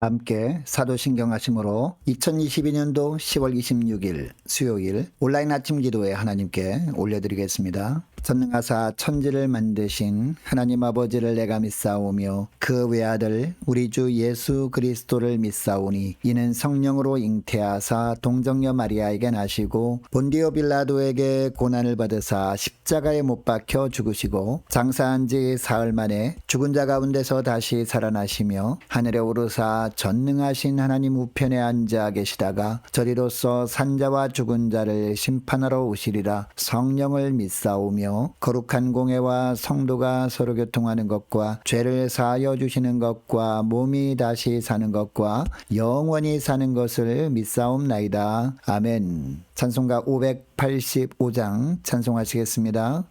함께 사도신경 하심으로 2022년도 10월 26일 수요일 온라인 아침 기도에 하나님께 올려드리겠습니다. 전능하사 천지를 만드신 하나님 아버지를 내가 믿사오며 그 외아들 우리 주 예수 그리스도를 믿사오니 이는 성령으로 잉태하사 동정녀 마리아에게 나시고 본디오 빌라도에게 고난을 받으사 십자가에 못 박혀 죽으시고 장사한 지 사흘 만에 죽은 자 가운데서 다시 살아나시며 하늘에 오르사 전능하신 하나님 우편에 앉아 계시다가 저리로서 산자와 죽은 자를 심판하러 오시리라. 성령을 믿사오며 거룩한 공회와 성도가 서로 교통하는 것과 죄를 사하여 주시는 것과 몸이 다시 사는 것과 영원히 사는 것을 믿사옵나이다. 아멘. 찬송가 585장 찬송하시겠습니다.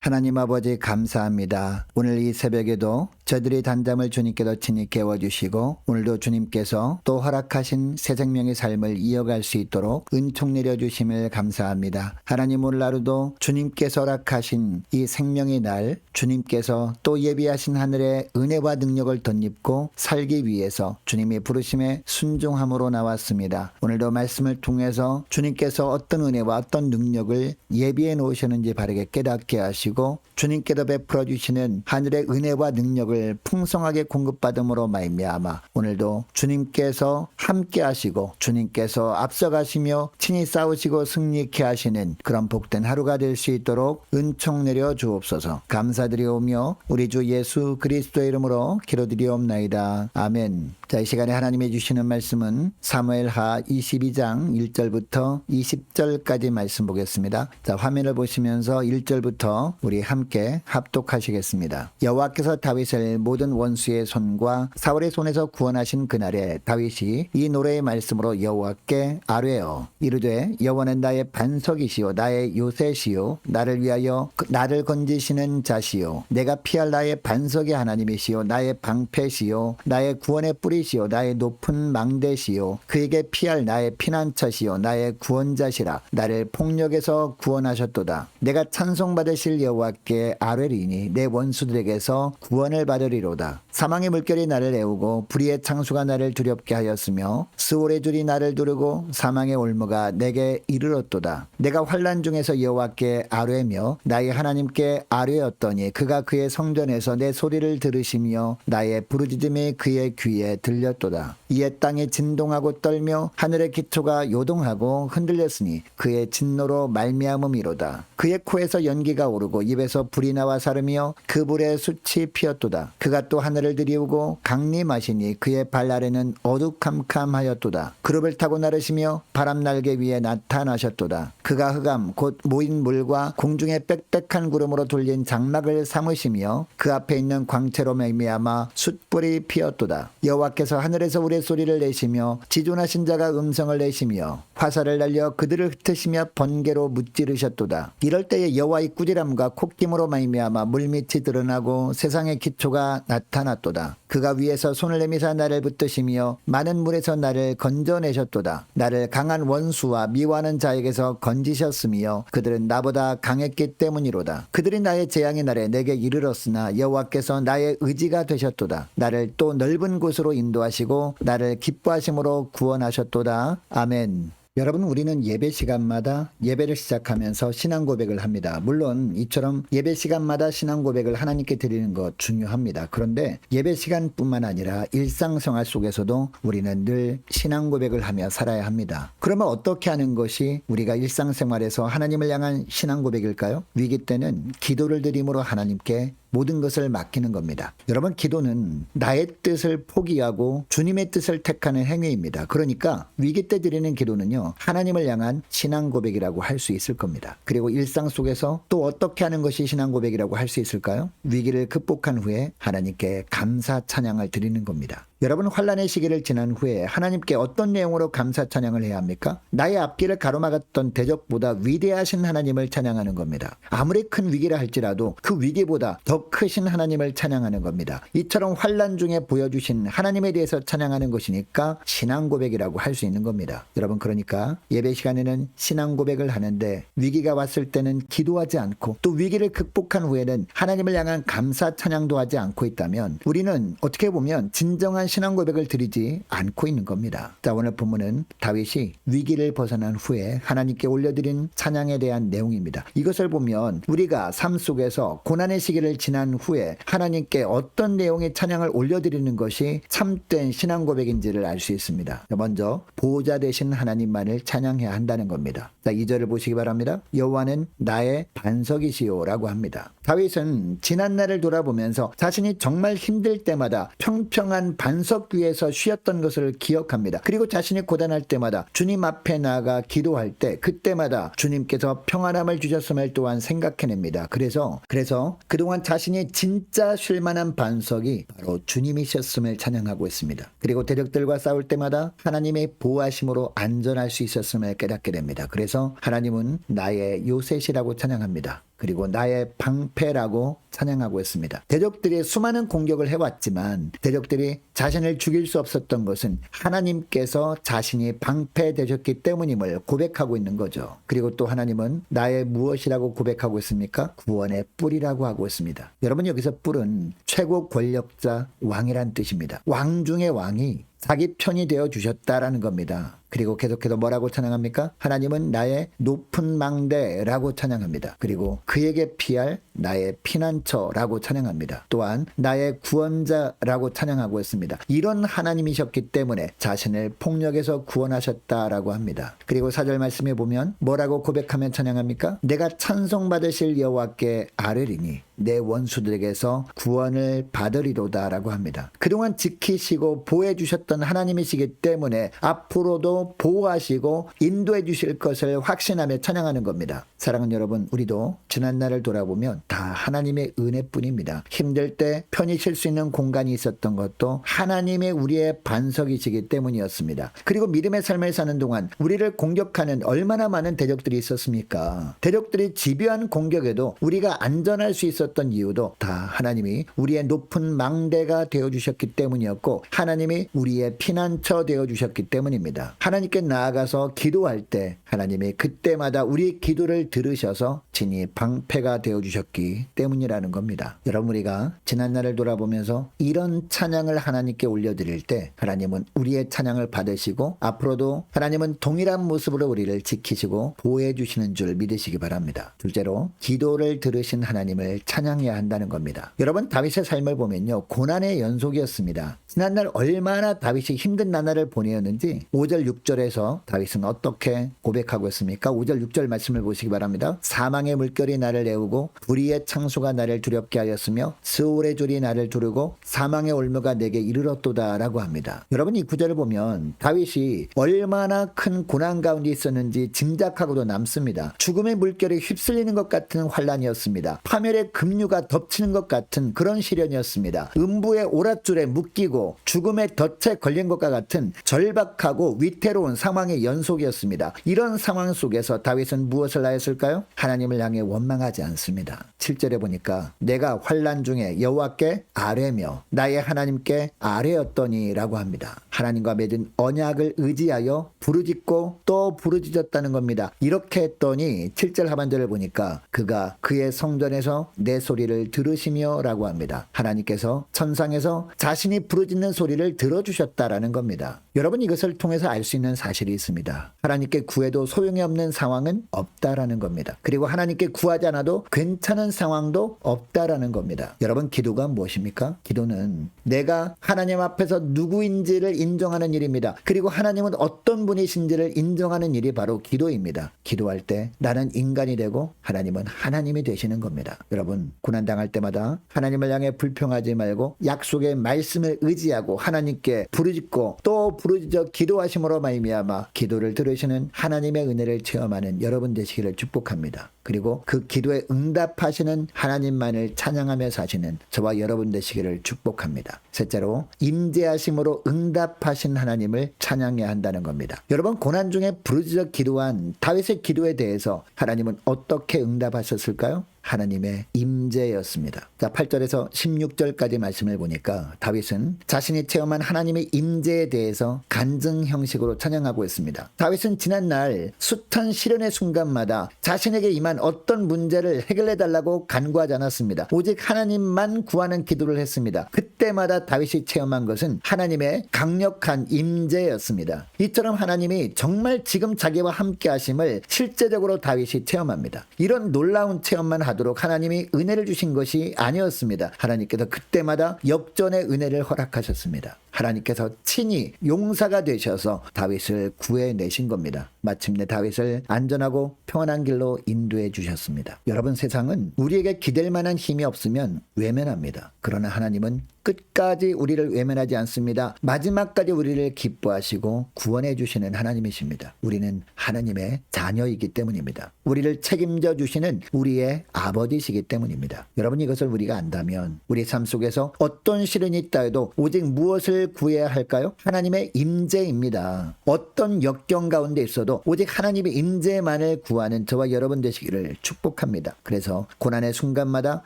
하나님 아버지 감사합니다. 오늘 이 새벽에도 저희들이 단잠을 주님께서 친히 깨워주시고 오늘도 주님께서 또 허락하신 새 생명의 삶을 이어갈 수 있도록 은총 내려주심을 감사합니다. 하나님 오늘 하루도 주님께서 허락하신 이 생명의 날 주님께서 또 예비하신 하늘의 은혜와 능력을 덧입고 살기 위해서 주님의 부르심에 순종함으로 나왔습니다. 오늘도 말씀을 통해서 주님께서 어떤 은혜와 어떤 능력을 예비해 놓으셨는지 바르게 깨닫게 하시고 주님께서 베풀어 주시는 하늘의 은혜와 능력을 풍성하게 공급받음으로 말미암아 오늘도 주님께서 함께 하시고 주님께서 앞서가시며 친히 싸우시고 승리케 하시는 그런 복된 하루가 될 수 있도록 은총 내려 주옵소서. 감사드리오며 우리 주 예수 그리스도의 이름으로 기도드리옵나이다. 아멘. 자, 이 시간에 하나님이 주시는 말씀은 사무엘하 22장 1절부터 20절까지 말씀 보겠습니다. 자, 화면을 보시면서 1절부터 우리 함께 합독하시겠습니다. 여호와께서 다윗을 자신을 모든 원수의 손과 사울의 손에서 구원하신 그날에 다윗이 이 노래의 말씀으로 여호와께 아뢰어 이르되 여호와는 나의 반석이시요 나의 요새시요 나를 위하여 나를 건지시는 자시요 내가 피할 나의 반석의 하나님이시요 나의 방패시요 나의 구원의 뿌리시요 나의 높은 망대시요 그에게 피할 나의 피난처시요 나의 구원자시라 나를 폭력에서 구원하셨도다. 내가 찬송받으실 여호와께 아뢰리니 내 원수들에게서 구원을 받으리로다. 사망의 물결이 나를 애우고 불의의 창수가 나를 두렵게 하였으며 스올의 줄이 나를 두르고 사망의 올무가 내게 이르렀도다. 내가 환난 중에서 여호와께 아뢰며 나의 하나님께 아뢰었더니 그가 그의 성전에서 내 소리를 들으시며 나의 부르짖음이 그의 귀에 들렸도다. 이에 땅이 진동하고 떨며 하늘의 기초가 요동하고 흔들렸으니 그의 진노로 말미암음이로다. 그의 코에서 연기가 오르고 입에서 불이 나와 사르며 그 불에 숯이 피었도다. 그가 또 하늘을 들이우고 강림하시니 그의 발 아래는 어두캄캄하였도다. 그룹을 타고 나르시며 바람 날개 위에 나타나셨도다. 그가 흑암 곧 모인 물과 공중의 빽빽한 구름으로 돌린 장막을 삼으시며 그 앞에 있는 광채로 말미암아 숯불이 피었도다. 여호와께서 하늘에서 우레소리를 내시며 지존하신 자가 음성을 내시며 화살을 날려 그들을 흩으시며 번개로 무찌르셨도다. 이럴 때에 여호와의 꾸지람과 콧김으로 말미암아 물밑이 드러나고 세상의 기초가 나타났도다. 그가 위에서 손을 내미사 나를 붙드시며 많은 물에서 나를 건져내셨도다. 나를 강한 원수와 미워하는 자에게서 건지셨으며 그들은 나보다 강했기 때문이로다. 그들이 나의 재앙의 날에 내게 이르렀으나 여호와께서 나의 의지가 되셨도다. 나를 또 넓은 곳으로 인도하시고 나를 기뻐하심으로 구원하셨도다. 아멘. 여러분, 우리는 예배 시간마다 예배를 시작하면서 신앙 고백을 합니다. 물론 이처럼 예배 시간마다 신앙 고백을 하나님께 드리는 것 중요합니다. 그런데 예배 시간뿐만 아니라 일상생활 속에서도 우리는 늘 신앙 고백을 하며 살아야 합니다. 그러면 어떻게 하는 것이 우리가 일상생활에서 하나님을 향한 신앙 고백일까요? 위기 때는 기도를 드림으로 하나님께 모든 것을 맡기는 겁니다. 여러분, 기도는 나의 뜻을 포기하고 주님의 뜻을 택하는 행위입니다. 그러니까 위기 때 드리는 기도는요, 하나님을 향한 신앙 고백이라고 할 수 있을 겁니다. 그리고 일상 속에서 또 어떻게 하는 것이 신앙 고백이라고 할 수 있을까요? 위기를 극복한 후에 하나님께 감사 찬양을 드리는 겁니다. 여러분, 환난의 시기를 지난 후에 하나님께 어떤 내용으로 감사 찬양을 해야 합니까? 나의 앞길을 가로막았던 대적보다 위대하신 하나님을 찬양하는 겁니다. 아무리 큰 위기라 할지라도 그 위기보다 더 크신 하나님을 찬양하는 겁니다. 이처럼 환난 중에 보여주신 하나님에 대해서 찬양하는 것이니까 신앙 고백이라고 할 수 있는 겁니다. 여러분, 그러니까 예배 시간에는 신앙 고백을 하는데 위기가 왔을 때는 기도하지 않고 또 위기를 극복한 후에는 하나님을 향한 감사 찬양도 하지 않고 있다면 우리는 어떻게 보면 진정한 신앙 고백을 드리지 않고 있는 겁니다. 자, 오늘 본문은 다윗이 위기를 벗어난 후에 하나님께 올려드린 찬양에 대한 내용입니다. 이것을 보면 우리가 삶 속에서 고난의 시기를 지난 후에 하나님께 어떤 내용의 찬양을 올려드리는 것이 참된 신앙 고백인지를 알 수 있습니다. 먼저 보호자 되신 하나님만을 찬양해야 한다는 겁니다. 자, 2절을 보시기 바랍니다. 여호와는 나의 반석이시요 라고 합니다. 다윗은 지난 날을 돌아보면서 자신이 정말 힘들 때마다 평평한 반석 위에서 쉬었던 것을 기억합니다. 그리고 자신이 고단할 때마다 주님 앞에 나아가 기도할 때 그때마다 주님께서 평안함을 주셨음을 또한 생각해냅니다. 그래서 그동안 자신이 진짜 쉴만한 반석이 바로 주님이셨음을 찬양하고 있습니다. 그리고 대적들과 싸울 때마다 하나님의 보호하심으로 안전할 수 있었음을 깨닫게 됩니다. 그래서 하나님은 나의 요새시라고 찬양합니다. 그리고 나의 방패라고 찬양하고 있습니다. 대적들이 수많은 공격을 해왔지만 대적들이 자신을 죽일 수 없었던 것은 하나님께서 자신이 방패 되셨기 때문임을 고백하고 있는 거죠. 그리고 또 하나님은 나의 무엇이라고 고백하고 있습니까? 구원의 뿔이라고 하고 있습니다. 여러분, 여기서 뿔은 최고 권력자 왕이란 뜻입니다. 왕 중의 왕이 자기 편이 되어 주셨다라는 겁니다. 그리고 계속해서 뭐라고 찬양합니까? 하나님은 나의 높은 망대라고 찬양합니다. 그리고 그에게 피할 나의 피난처라고 찬양합니다. 또한 나의 구원자라고 찬양하고 있습니다. 이런 하나님이셨기 때문에 자신을 폭력에서 구원하셨다라고 합니다. 그리고 4절 말씀에 보면 뭐라고 고백하면 찬양합니까? 내가 찬송받으실 여호와께 아뢰리니 내 원수들에게서 구원을 받으리로다라고 합니다. 그동안 지키시고 보호해 주셨던 주셨던 하나님이시기 때문에 앞으로도 보호하시고 인도해 주실 것을 확신하며 찬양하는 겁니다. 사랑하는 여러분, 우리도 지난날을 돌아보면 다 하나님의 은혜뿐입니다. 힘들 때 편히 쉴 수 있는 공간이 있었던 것도 하나님의 우리의 반석이시기 때문이었습니다. 그리고 믿음의 삶을 사는 동안 우리를 공격하는 얼마나 많은 대적들이 있었습니까? 대적들이 집요한 공격에도 우리가 안전할 수 있었던 이유도 다 하나님이 우리의 높은 망대가 되어주셨기 때문이었고 하나님이 우리의 피난처 되어주셨기 때문입니다. 하나님께 나아가서 기도할 때 하나님이 그때마다 우리의 기도를 들으셔서 진히 방패가 되어주셨기 때문이라는 겁니다. 여러분, 우리가 지난날을 돌아보면서 이런 찬양을 하나님께 올려드릴 때 하나님은 우리의 찬양을 받으시고 앞으로도 하나님은 동일한 모습으로 우리를 지키시고 보호해 주시는 줄 믿으시기 바랍니다. 둘째로, 기도를 들으신 하나님을 찬양해야 한다는 겁니다. 여러분, 다윗의 삶을 보면요, 고난의 연속이었습니다. 지난날 얼마나 다윗이 힘든 나날을 보내었는지 5절 6절에서 다윗은 어떻게 고백하고 있습니까? 5절 6절 말씀을 보시기 바랍니다. 사망의 물결이 나를 애우고 불의의 창수가 나를 두렵게 하였으며 스올의 줄이 나를 두르고 사망의 올무가 내게 이르렀도다 라고 합니다. 여러분, 이 구절을 보면 다윗이 얼마나 큰 고난 가운데 있었는지 짐작하고도 남습니다. 죽음의 물결이 휩쓸리는 것 같은 환란이었습니다. 파멸의 급류가 덮치는 것 같은 그런 시련이었습니다. 음부의 오랏줄에 묶이고 죽음의 덫에 걸린 것과 같은 절박하고 위태로운 상황의 연속이었습니다. 이런 상황 속에서 다윗은 무엇을 하였을까요? 하나님을 향해 원망하지 않습니다. 7절에 보니까 내가 환난 중에 여호와께 아뢰며 나의 하나님께 아뢰었더니 라고 합니다. 하나님과 맺은 언약을 의지하여 부르짖고 또 부르짖었다는 겁니다. 이렇게 했더니 7절 하반절을 보니까 그가 그의 성전에서 내 소리를 들으시며 라고 합니다. 하나님께서 천상에서 자신이 부르짖는 소리를 들어주셨다라는 겁니다. 여러분, 이것을 통해서 알 수 있는 사실이 있습니다. 하나님께 구해도 소용이 없는 상황은 없다라는 겁니다. 그리고 하나님께 구하지 않아도 괜찮은 상황도 없다라는 겁니다. 여러분, 기도가 무엇입니까? 기도는 내가 하나님 앞에서 누구인지를 인정하는 일입니다. 그리고 하나님은 어떤 분이신지를 인정하는 일이 바로 기도입니다. 기도할 때 나는 인간이 되고 하나님은 하나님이 되시는 겁니다. 여러분, 고난당할 때마다 하나님을 향해 불평하지 말고 약속의 말씀을 의지하고 하나님께 부르짖고 또 부르짖어 기도하심으로 말미암아 기도를 들으시는 하나님의 은혜를 체험하는 여러분 되시기를 축복합니다. 그리고 그 기도에 응답하시는 하나님만을 찬양하며 사시는 저와 여러분 되시기를 축복합니다. 셋째로, 임재하심으로 응답하신 하나님을 찬양해야 한다는 겁니다. 여러분, 고난 중에 부르짖어 기도한 다윗의 기도에 대해서 하나님은 어떻게 응답하셨을까요? 하나님의 임재였습니다. 자, 8절에서 16절까지 말씀을 보니까 다윗은 자신이 체험한 하나님의 임재에 대해서 간증 형식으로 찬양하고 있습니다. 다윗은 지난날 숱한 시련의 순간마다 자신에게 임한 어떤 문제를 해결해 달라고 간구하지 않았습니다. 오직 하나님만 구하는 기도를 했습니다. 그때마다 다윗이 체험한 것은 하나님의 강력한 임재였습니다. 이처럼 하나님이 정말 지금 자기와 함께 하심을 실제적으로 다윗이 체험합니다. 이런 놀라운 체험만 하도록 하나님이 은혜를 주신 것이 아니었습니다. 하나님께서 그때마다 역전의 은혜를 허락하셨습니다. 하나님께서 친히 용사가 되셔서 다윗을 구해내신 겁니다. 마침내 다윗을 안전하고 평안한 길로 인도해 주셨습니다. 여러분, 세상은 우리에게 기댈 만한 힘이 없으면 외면합니다. 그러나 하나님은 끝까지 우리를 외면하지 않습니다. 마지막까지 우리를 기뻐하시고 구원해 주시는 하나님이십니다. 우리는 하나님의 자녀이기 때문입니다. 우리를 책임져 주시는 우리의 아버지시기 때문입니다. 여러분, 이것을 우리가 안다면 우리 삶 속에서 어떤 시련이 있다 해도 오직 무엇을 구해야 할까요? 하나님의 임재입니다. 어떤 역경 가운데 있어도 오직 하나님의 임재만을 구하는 저와 여러분 되시기를 축복합니다. 그래서 고난의 순간마다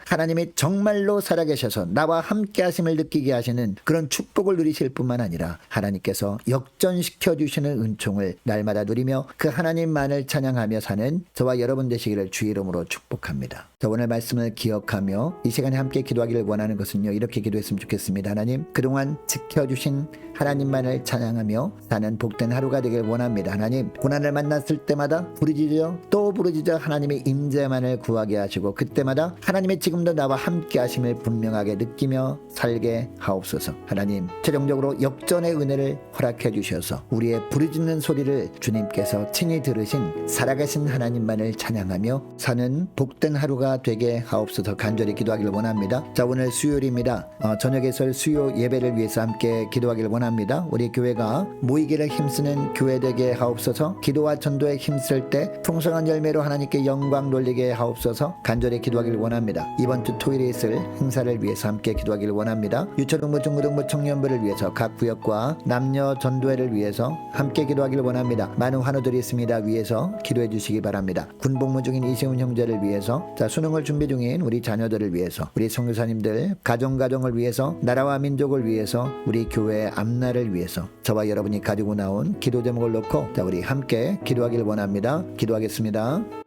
하나님이 정말로 살아계셔서 나와 함께 하심을 느끼게 하시는 그런 축복을 누리실 뿐만 아니라 하나님께서 역전시켜 주시는 은총을 날마다 누리며 그 하나님만을 찬양하며 사는 저와 여러분 되시기를 주의 이름으로 축복합니다. 자, 오늘 말씀을 기억하며 이 시간에 함께 기도하기를 원하는 것은요, 이렇게 기도했으면 좋겠습니다. 하나님, 그동안 지켜주신 하나님만을 찬양하며 사는 복된 하루가 되길 원합니다. 하나님, 고난을 만났을 때마다 부르짖어 또 부르짖어 하나님의 임재만을 구하게 하시고 그때마다 하나님의 지금도 나와 함께 하심을 분명하게 느끼며 살게 하옵소서. 하나님, 최종적으로 역전의 은혜를 허락해 주셔서 우리의 부르짖는 소리를 주님께서 친히 들으신 살아계신 하나님만을 찬양하며 사는 복된 하루가 되게 하옵소서. 간절히 기도하기를 원합니다. 자, 오늘 수요일입니다. 저녁에 설 수요 예배를 위해서 함께 함께 기도하길 원합니다. 우리 교회가 모이기를 힘쓰는 교회 되게 하옵소서. 기도와 전도에 힘쓸 때 풍성한 열매로 하나님께 영광 돌리게 하옵소서. 간절히 기도하길 원합니다. 이번 주 토요일에 있을 행사를 위해서 함께 기도하길 원합니다. 유초등부, 중고등부, 청년부를 위해서 각 구역과 남녀 전도회를 위해서 함께 기도하길 원합니다. 많은 환우들이 있습니다. 위해서 기도해 주시기 바랍니다. 군복무 중인 이세훈 형제를 위해서, 수능을 준비 중인 우리 자녀들을 위해서, 우리 선교사님들 가정을 위해서, 나라와 민족을 위해서, 우리 교회 앞날을 위해서 저와 여러분이 가지고 나온 기도 제목을 놓고 우리 함께 기도하길 원합니다. 기도하겠습니다.